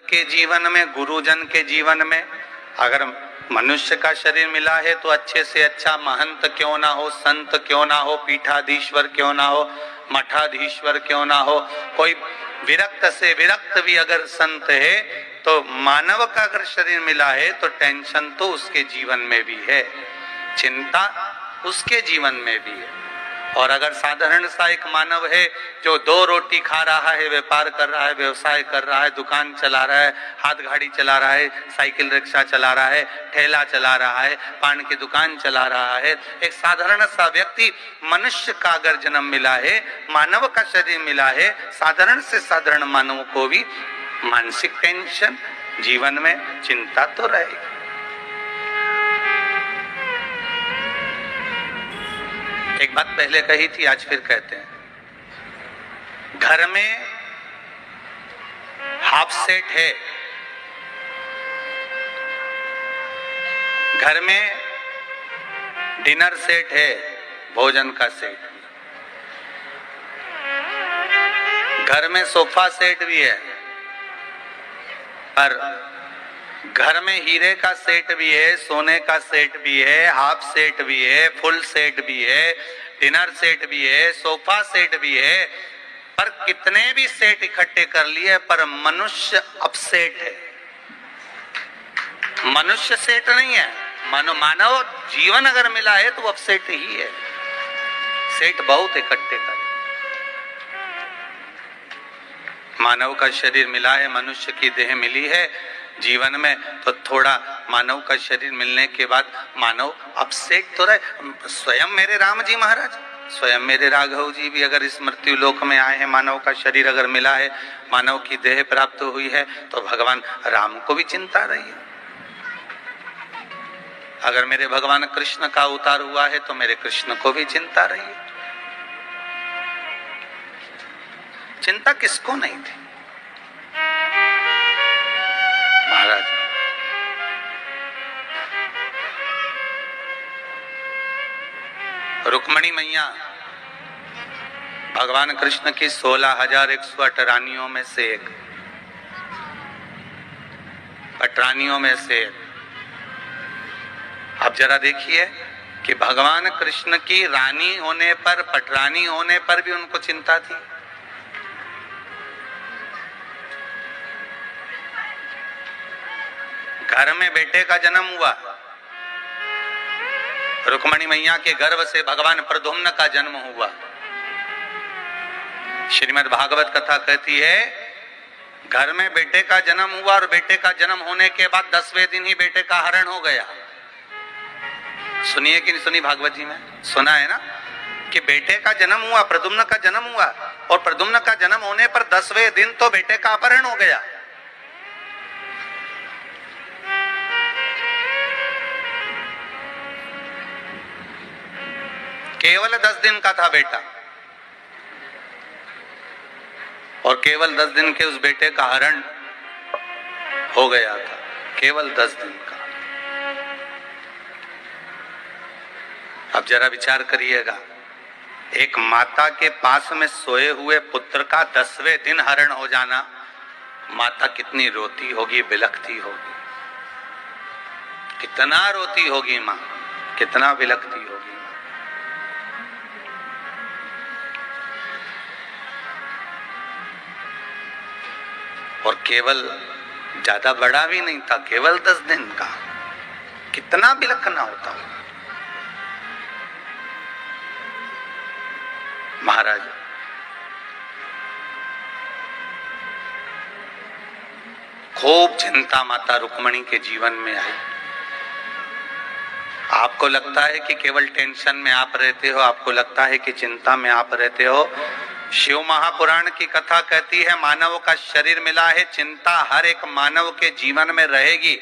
के जीवन में, गुरुजन के जीवन में, अगर मनुष्य का शरीर मिला है तो अच्छे से अच्छा महंत क्यों ना हो, संत क्यों ना हो, पीठाधीश्वर क्यों ना हो, मठाधीश्वर क्यों ना हो, कोई विरक्त से विरक्त भी अगर संत है, तो मानव का अगर शरीर मिला है तो टेंशन तो उसके जीवन में भी है, चिंता उसके जीवन में भी है। और अगर साधारण सा एक मानव है जो 2 रोटी खा रहा है, व्यापार कर रहा है, व्यवसाय कर रहा है, दुकान चला रहा है, हाथ गाड़ी चला रहा है, साइकिल रिक्शा चला रहा है, ठेला चला रहा है, पान की दुकान चला रहा है, एक साधारण सा व्यक्ति, मनुष्य का अगर जन्म मिला है, मानव का शरीर मिला है, साधारण से साधारण मानव को भी मानसिक टेंशन, जीवन में चिंता तो रहेगी। एक बात पहले कही थी, आज फिर कहते हैं, घर में हाफ सेट है, घर में डिनर सेट है, भोजन का सेट, घर में सोफा सेट भी है, पर घर में हीरे का सेट भी है, सोने का सेट भी है, हाफ सेट भी है, फुल सेट भी है, डिनर सेट भी है, सोफा सेट भी है, पर कितने भी सेट इकट्ठे कर लिए, पर मनुष्य अपसेट है, मनुष्य सेट नहीं है। मानव जीवन अगर मिला है तो अपसेट ही है, सेट बहुत इकट्ठे कर। मानव का शरीर मिला है, मनुष्य की देह मिली है जीवन में, तो थोड़ा मानव का शरीर मिलने के बाद मानव अपसेट तो रहे। स्वयं मेरे राम जी महाराज, स्वयं मेरे राघव जी भी अगर इस मृत्यु लोक में आए हैं, मानव का शरीर अगर मिला है, मानव की देह प्राप्त हुई है, तो भगवान राम को भी चिंता रही है। अगर मेरे भगवान कृष्ण का अवतार हुआ है तो मेरे कृष्ण को भी चिंता रही है। चिंता किसको नहीं थी महाराज। रुक्मणी मैया भगवान कृष्ण की 16,108 रानियों में से एक, पटरानियों में से एक। अब जरा देखिए कि भगवान कृष्ण की रानी होने पर, पटरानी होने पर भी उनको चिंता थी। घर में बेटे का जन्म हुआ, रुक्मणी मैया के गर्भ से भगवान प्रद्युम्न का जन्म हुआ। श्रीमद् भागवत कथा कहती है, घर में बेटे का जन्म हुआ और बेटे का जन्म होने के बाद 10वें दिन ही बेटे का हरण हो गया। सुनिए कि नहीं सुनी भागवत जी में? सुना है ना कि बेटे का जन्म हुआ, प्रद्युम्न का जन्म हुआ, और प्रद्युम्न का जन्म होने पर 10वें दिन तो बेटे का अपहरण हो गया। केवल 10 दिन का था बेटा, और केवल 10 दिन के उस बेटे का हरण हो गया था, केवल 10 दिन का। अब जरा विचार करिएगा, एक माता के पास में सोए हुए पुत्र का 10वें दिन हरण हो जाना, माता कितनी रोती होगी, बिलखती होगी, कितना रोती होगी मां, कितना बिलखती होगी। और केवल, ज्यादा बड़ा भी नहीं था, केवल 10 दिन का, कितना बिलखना होता है महाराज। खूब चिंता माता रुक्मणी के जीवन में आई। आपको लगता है कि केवल टेंशन में आप रहते हो, आपको लगता है कि चिंता में आप रहते हो। शिव महापुराण की कथा कहती है, मानव का शरीर मिला है, चिंता हर एक मानव के जीवन में रहेगी,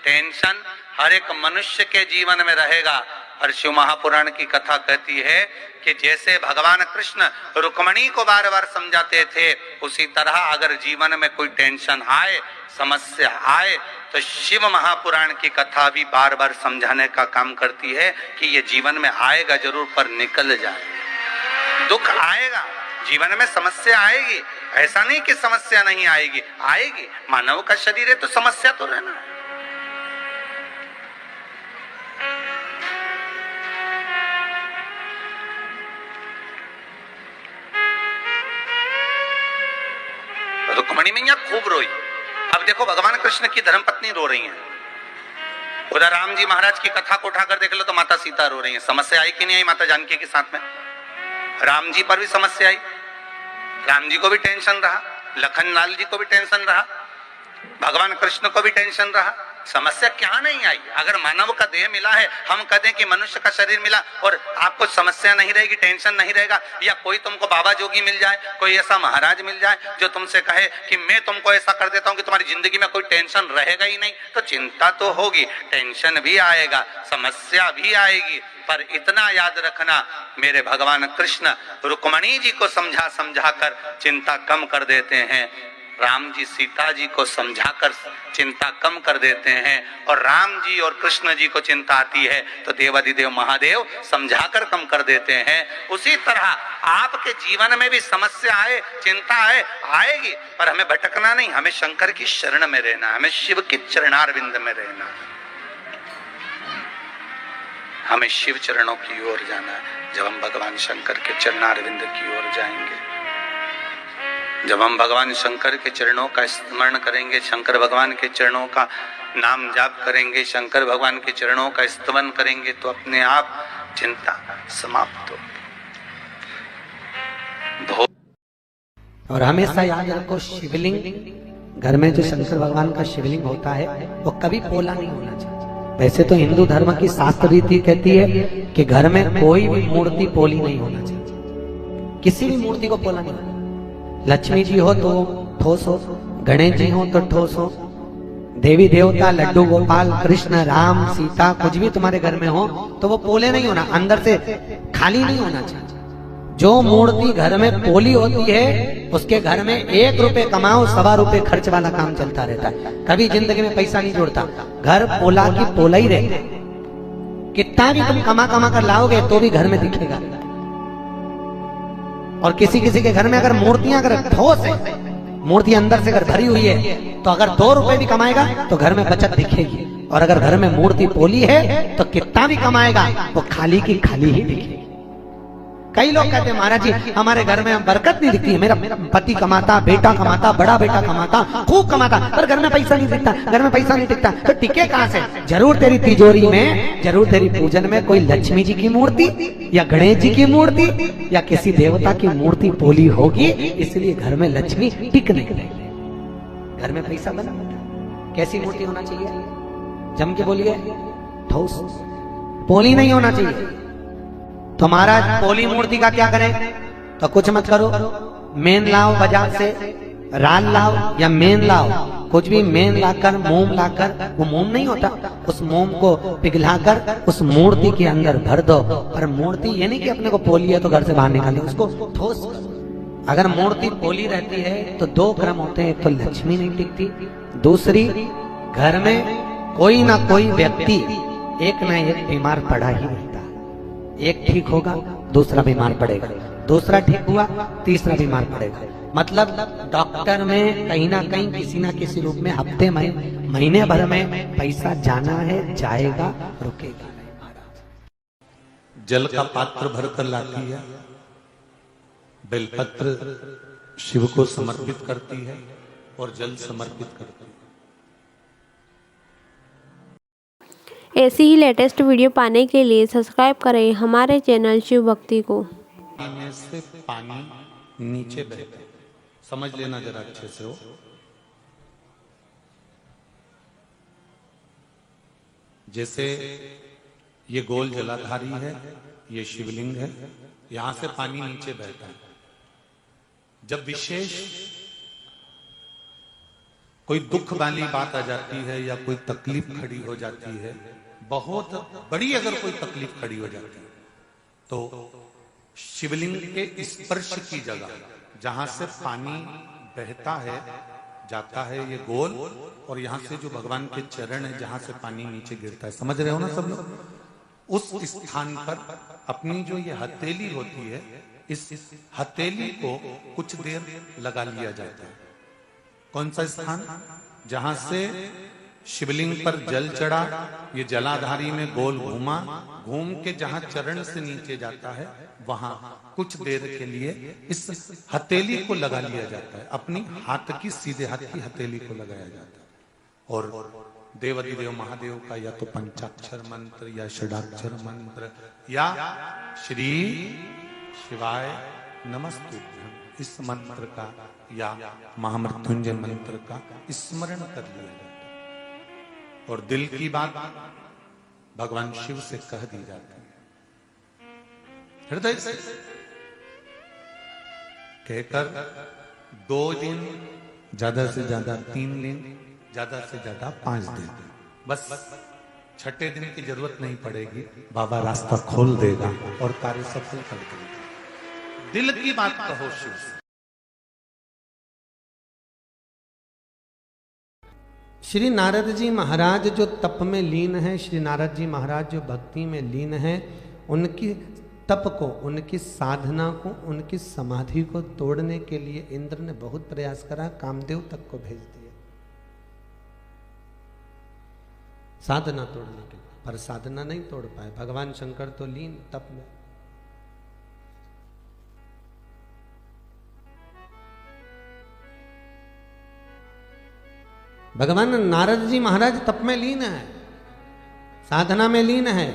टेंशन हर एक मनुष्य के जीवन में रहेगा। और शिव महापुराण की कथा कहती है कि जैसे भगवान कृष्ण रुक्मणी को बार बार समझाते थे, उसी तरह अगर जीवन में कोई टेंशन आए, समस्या आए, तो शिव महापुराण की कथा भी बार बार समझाने का काम करती है कि ये जीवन में आएगा जरूर, पर निकल जाए। दुख आएगा, जीवन में समस्या आएगी, ऐसा नहीं कि समस्या नहीं आएगी, आएगी। मानव का शरीर है तो समस्या तो रहना है। रुक्मणी मैया खूब रोई। अब देखो भगवान कृष्ण की धर्मपत्नी रो रही हैं, उधर राम जी महाराज की कथा को उठाकर देख लो तो माता सीता रो रही हैं। समस्या आई कि नहीं आई माता जानकी के साथ में? राम जी पर भी समस्या आई, राम जी को भी टेंशन रहा, लखन लाल जी को भी टेंशन रहा, भगवान कृष्ण को भी टेंशन रहा। समस्या क्या नहीं आई? अगर मानव का देह मिला है, हम कहते हैं कि मनुष्य का शरीर मिला और आपको समस्या नहीं रहेगी, टेंशन नहीं रहेगा, या कोई तुमको बाबा जोगी मिल जाए, कोई ऐसा महाराज मिल जाए जो तुमसे कहे कि मैं तुमको ऐसा कर देता हूं कि तुम्हारी जिंदगी में कोई टेंशन रहेगा ही नहीं, तो चिंता तो होगी, टेंशन भी आएगा, समस्या भी आएगी। पर इतना याद रखना, मेरे भगवान कृष्ण रुक्मणी जी को समझा समझा कर चिंता कम कर देते हैं, राम जी सीता जी को समझाकर चिंता कम कर देते हैं, और राम जी और कृष्ण जी को चिंता आती है तो देवाधिदेव महादेव समझाकर कम कर देते हैं। उसी तरह आपके जीवन में भी समस्या आए, चिंता आए, आएगी, पर हमें भटकना नहीं, हमें शंकर की शरण में रहना, हमें शिव के चरणारविंद में रहना, हमें शिव चरणों की ओर जाना है। जब हम भगवान शंकर के चरणारविंद की ओर जाएंगे, जब हम भगवान शंकर के चरणों का स्मरण करेंगे, शंकर भगवान के चरणों का नाम जाप करेंगे, शंकर भगवान के चरणों का स्तवन करेंगे, तो अपने आप चिंता समाप्त हो। और हमेशा याद रखो, शिवलिंग घर में जो शंकर भगवान का शिवलिंग होता है वो कभी पोला नहीं होना चाहिए। वैसे तो हिंदू धर्म की शास्त्र रीति कहती है कि घर में कोई भी मूर्ति पोली नहीं होना चाहिए, किसी भी मूर्ति को पोला नहीं होना। लक्ष्मी जी हो तो ठोस हो, गणेश जी हो तो ठोस हो, देवी देवता लड्डू गोपाल कृष्ण राम सीता कुछ भी तुम्हारे घर में हो तो वो पोले नहीं होना, अंदर से खाली नहीं होना चाहिए। जो मूर्ति घर में पोली होती है उसके घर में 1 रुपए कमाओ 1.25 रुपए खर्च वाला काम चलता रहता है, कभी जिंदगी में पैसा नहीं जोड़ता। घर पोला की पोला ही रहता है, कितना भी तुम कमा कमा कर लाओगे तो भी घर में दिखेगा। और किसी किसी के घर में अगर मूर्तियां अगर ठोस है, मूर्ति अंदर से अगर भरी हुई है, तो अगर 2 रुपए भी कमाएगा तो घर में बचत दिखेगी, और अगर घर में मूर्ति पोली है तो कितना भी कमाएगा वो खाली की खाली ही दिखेगी। कई लोग कहते हैं महाराज जी हमारे घर में बरकत नहीं दिखती है, मेरा पति कमाता, बेटा कमाता, बड़ा बेटा कमाता, खूब कमाता, पर घर में पैसा नहीं दिखता, घर में पैसा नहीं दिखता, तो टिके कहां से? जरूर तेरी तिजोरी में, जरूर तेरी पूजन में कोई लक्ष्मी जी की मूर्ति या गणेश जी की मूर्ति या किसी देवता की मूर्ति पोली होगी, इसलिए घर में लक्ष्मी टिक नहीं रही, घर में पैसा बना। कैसी मूर्ति होना चाहिए? जम के बोलिए, ठोस, पोली नहीं होना चाहिए। तो महाराज पोली मूर्ति का क्या करें? तो कुछ मत करो, मेन लाओ बाजार से, राल लाओ या मेन लाओ, कुछ भी मेन लाकर, मोम लाकर, वो मोम नहीं होता, उस मोम को पिघलाकर उस मूर्ति के अंदर भर दो। पर मूर्ति ये नहीं कि अपने को पोली है तो घर से बाहर निकाल दो, उसको ठोस। अगर मूर्ति पोली रहती है तो 2 क्रम होते हैं, एक तो लक्ष्मी नहीं टिकती, दूसरी घर में कोई ना कोई व्यक्ति एक ना एक बीमार पड़ा ही रहता है। एक ठीक होगा दूसरा बीमार पड़ेगा, दूसरा ठीक हुआ तीसरा बीमार पड़ेगा। मतलब डॉक्टर में कहीं ना कहीं किसी ना किसी रूप में हफ्ते में महीने भर में पैसा जाना है, जाएगा, रुकेगा नहीं। जल का पात्र भरकर लाती है, बेलपत्र शिव को समर्पित करती है और जल समर्पित करती है। ऐसी ही लेटेस्ट वीडियो पाने के लिए सब्सक्राइब करें हमारे चैनल शिव भक्ति को। में से पानी नीचे बहता है, समझ लेना जरा अच्छे से हो। जैसे ये गोल जलाधारी है, ये शिवलिंग है, यहां से पानी नीचे बहता है। जब विशेष कोई दुख वाली बात आ जाती है या कोई तकलीफ खड़ी हो जाती है, बहुत बड़ी अगर कोई तकलीफ खड़ी हो जाती है, तो शिवलिंग के स्पर्श की जगह जहां से पानी बहता है, जाता है ये गोल, और यहां से जो भगवान के चरण है जहां से पानी नीचे गिरता है, समझ रहे हो ना सब लोग? उस स्थान पर अपनी जो ये हथेली होती है इस हथेली को कुछ देर लगा लिया जाता है। कौन सा स्थान? जहां से शिवलिंग पर जल चढ़ा, ये जलाधारी में गोल घूमा, घूम के जहां चरण से नीचे जाता है वहां कुछ देर के लिए इस हथेली को लगा लिया जाता है। अपनी हाथ की, सीधे हाथ की हथेली को लगाया जाता है। और देवाधिदेव महादेव का या तो पंचाक्षर मंत्र या षडाक्षर मंत्र या श्री शिवाय नमस्तुभ्यं इस मंत्र का या महामृत्युंजय मंत्र का स्मरण कर लिया जाता है। और दिल की बात भगवान शिव से कह दी जाती है, हृदय से कहकर 2 दिन, ज्यादा से ज्यादा 3 दिन, ज्यादा से ज्यादा 5 दिन, बस 6ठे दिन की जरूरत नहीं पड़ेगी, बाबा रास्ता खोल देगा और कार्य सफल कर देगा। दिल की बात कहो शिव से। श्री नारद जी महाराज जो तप में लीन है, श्री नारद जी महाराज जो भक्ति में लीन है, उनकी तप को, उनकी साधना को, उनकी समाधि को तोड़ने के लिए इंद्र ने बहुत प्रयास करा, कामदेव तक को भेज दिया साधना तोड़ने के लिए, पर साधना नहीं तोड़ पाए। भगवान शंकर तो लीन तप में। भगवान नारद जी महाराज तप में लीन है, साधना में लीन है।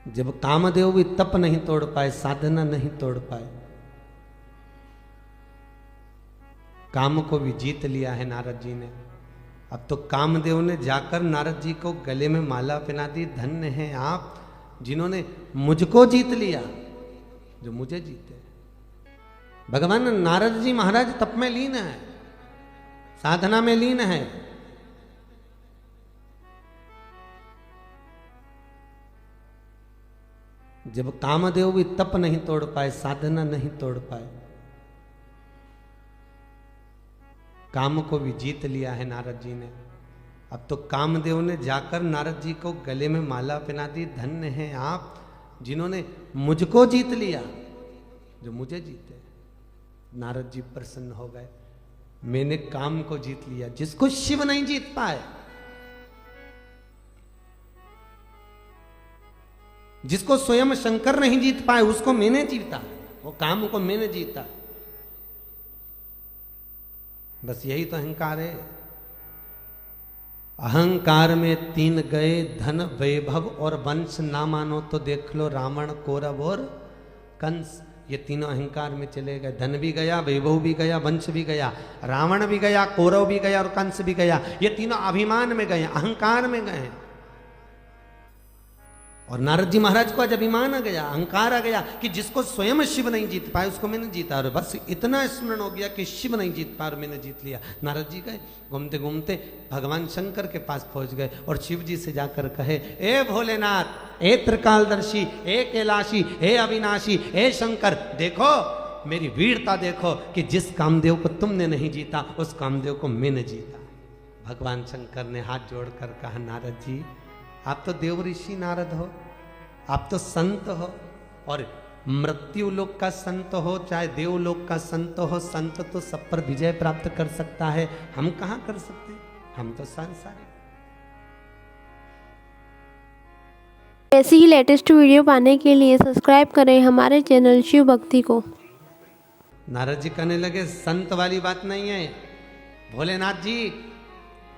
जब कामदेव भी तप नहीं तोड़ पाए, साधना नहीं तोड़ पाए, काम को भी जीत लिया है नारद जी ने। अब तो कामदेव ने जाकर नारद जी को गले में माला पहना दी। धन्य हैं आप जिन्होंने मुझको जीत लिया, जो मुझे जीते। भगवान नारद जी महाराज तप में लीन है, साधना में लीन है। जब कामदेव भी तप नहीं तोड़ पाए, साधना नहीं तोड़ पाए, काम को भी जीत लिया है नारद जी ने। अब तो कामदेव ने जाकर नारद जी को गले में माला पहना दी। धन्य हैं आप जिन्होंने मुझको जीत लिया, जो मुझे जीते। नारद जी प्रसन्न हो गए, मैंने काम को जीत लिया, जिसको शिव नहीं जीत पाए, जिसको स्वयं शंकर नहीं जीत पाए, उसको मैंने जीता, वो काम को मैंने जीता। बस यही तो अहंकार है। अहंकार में 3 गए, धन वैभव और वंश। ना मानो तो देख लो रावण, कौरव और कंस। ये तीनों अहंकार में चले गए। धन भी गया, वैभव भी गया, वंश भी गया, रावण भी गया, कौरव भी गया और कंस भी गया। ये तीनों अभिमान में गए, अहंकार में गए। और नारद जी महाराज को आज अभिमान आ गया, अहंकार आ गया कि जिसको स्वयं शिव नहीं जीत पाए, उसको मैंने जीता। और बस इतना स्मरण हो गया कि शिव नहीं जीत पाए और मैंने जीत लिया। नारद जी गए, घूमते घूमते भगवान शंकर के पास पहुंच गए और शिव जी से जाकर कहे, ए भोलेनाथ, ए त्रिकालदर्शी, ए कैलाशी, ए अविनाशी, ए शंकर, देखो मेरी वीरता देखो कि जिस कामदेव को तुमने नहीं जीता, उस कामदेव को मैंने जीता। भगवान शंकर ने हाथ जोड़कर कहा, नारद जी आप तो देव ऋषि नारद हो, आप तो संत हो, और मृत्यु लोक का संत हो चाहे देवलोक का संत हो, संत तो सब पर विजय प्राप्त कर सकता है, हम कहां कर सकते, हम तो सांसारिक। ऐसी ही लेटेस्ट वीडियो पाने के लिए सब्सक्राइब करें हमारे चैनल शिव भक्ति को। नारद जी कहने लगे, संत वाली बात नहीं है भोलेनाथ जी,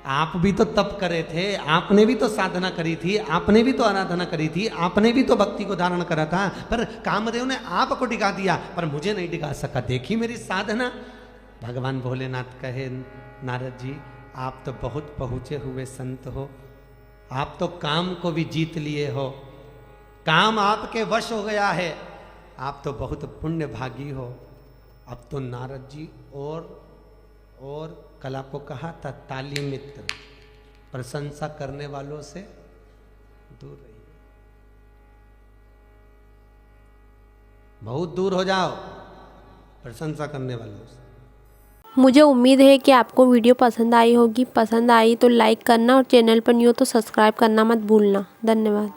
आप भी तो तप करे थे, आपने भी तो साधना करी थी, आपने भी तो आराधना करी थी, आपने भी तो भक्ति को धारण करा था, पर कामदेव ने आपको डिगा दिया, पर मुझे नहीं डिगा सका, देखी मेरी साधना। भगवान भोलेनाथ कहे, नारद जी आप तो बहुत पहुंचे हुए संत हो, आप तो काम को भी जीत लिए हो, काम आपके वश हो गया है, आप तो बहुत पुण्य भागी हो। अब तो नारद जी और कल आपको कहा था, ताली मित्र, प्रशंसा करने वालों से दूर रहिए, बहुत दूर हो जाओ प्रशंसा करने वालों से। मुझे उम्मीद है कि आपको वीडियो पसंद आई होगी। पसंद आई तो लाइक करना और चैनल पर न्यू हो तो सब्सक्राइब करना मत भूलना। धन्यवाद।